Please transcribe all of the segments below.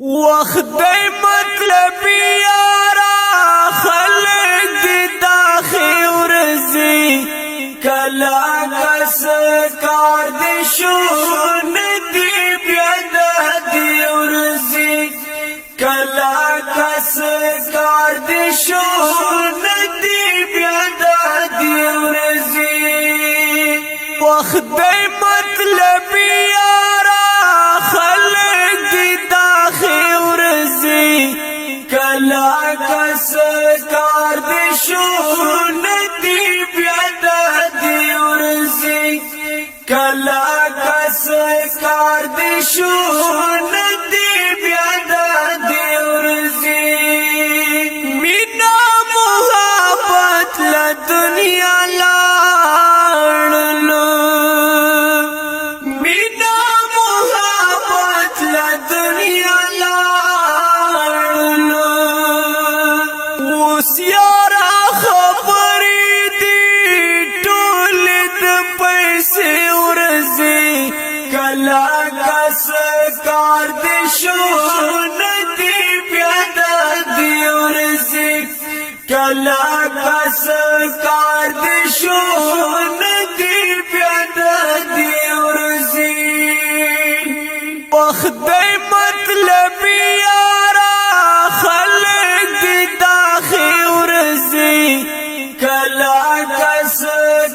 وخت دی مطلبی یارا خلق دی داخی ورزی کلا کس کار دی شون دی بیادا دی ورزی کلا کس کار دی شون دی بیادا دی ورزی وخت دی مطلبی یارا خلق دی داخی ورزی کلا کس کار دی شون دی بیادا دی ورزی کلا کس کار دی شون دی بیادا دی ورزی مینا محبت لدنیا کلا کس کار دی شون دی بیادا دی ورزی کلا کس کار دی شون دی بیادا دی ورزی وخت دی مطلبی یارا خلق دی داخی ورزی کلا کس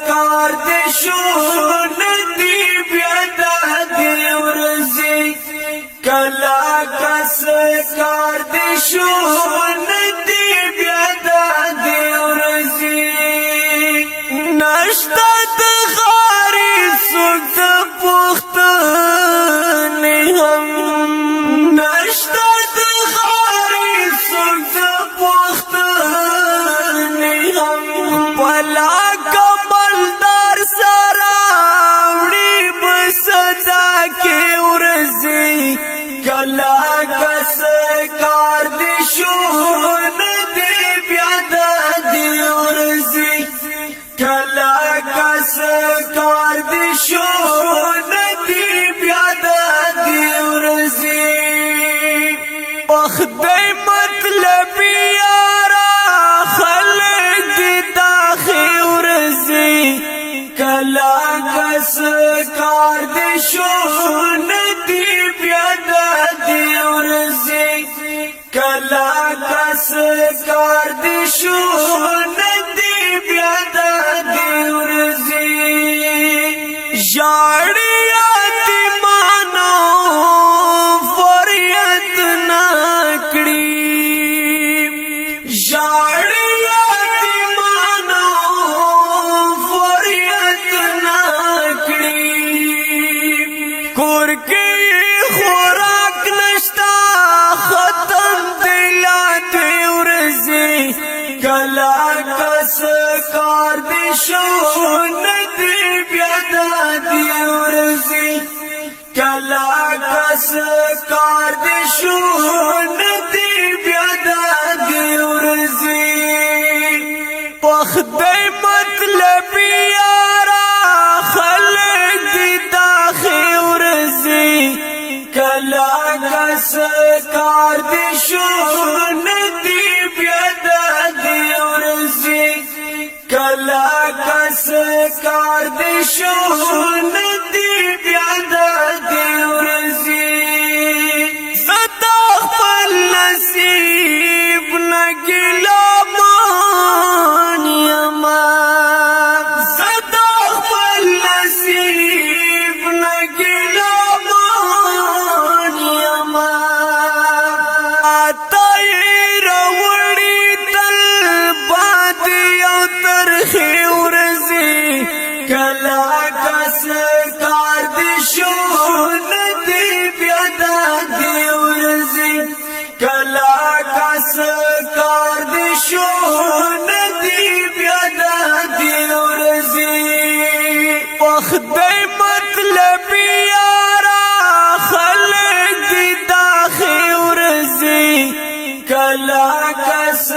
کار دی شون دی بیادا دی ورزی کلا کس کار دی شون دی بیادا دی ورزی نشتا دخاری سوک دا پختانی هم نشتا دخاری سوک دا پختانی هم پلا کمالدار سراوڑی بسدا کی ورزی کلا کس کار دی شون دی بیادا دی ورزی کلا کس کار دی شون دی بیادا دی ورزی وخت دی مطلبی یارا خلق دی داخی ورزی کلا کس کار دی شون دی بیادا دی ورزی کلا کس کار دی شون دی بیادا دی ورزی جاڑی یتیمانو فریاد نکڑی جاڑی یتیمانو فریاد نکڑی کور کی خوراک نشتا ختم دلات ورزی کلا کس کار دی شون دی بیادا دی ورزی کلا کس کار دی شون دی بیادا دی ورزی وخت دی مطلبی یارا خلق دی داخی ورزی کلا کس کار دی شون دی بیادا دی ورزی کلا کس کار دی شون دی بیادا دی ورزی زتا خپل نصیب نگلا مانیما زتا خپل نصیب نگلا مانیما آتای روڑی تل بادی او ترخی ورزی کلا کس کار دی شون دی بیادا دی ورزی کلا کس کار دی شون دی بیادا دی ورزی وخت دی مطلبی یارا خلق دی داخی ورزی کلا کس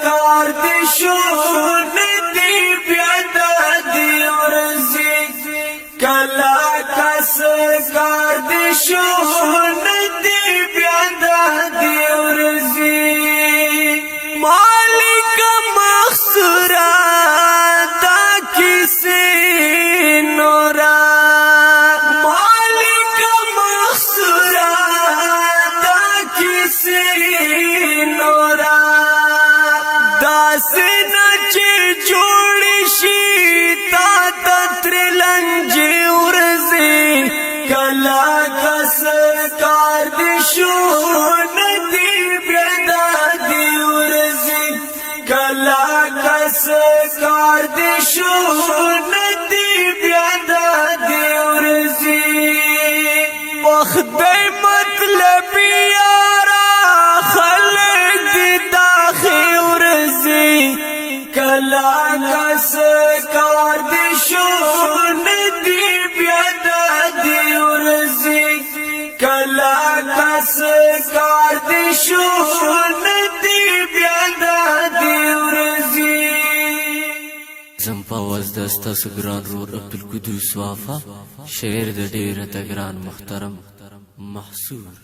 کار دی شون دی بیادا دی ورزی کلا کس کار دی شون دی بیادا ورزي نورا داسنا چې جوړ شي تا تر لنجي ورزي کلا کس کار دي شو ندي بيدا دي ورزي کلا کس کار دي شو ندي بيدا دي ورزي وخدای مطلب یارا خلق دی داخی ورزی کلا کس کار دی شو ندی بیادا دی ورزی کلا کس کار دی شو ندی بیادا دی ورزی زم پاوز دستا سگران رور عبدالقدوس وافا شعر د ډیره تګران محترم محصور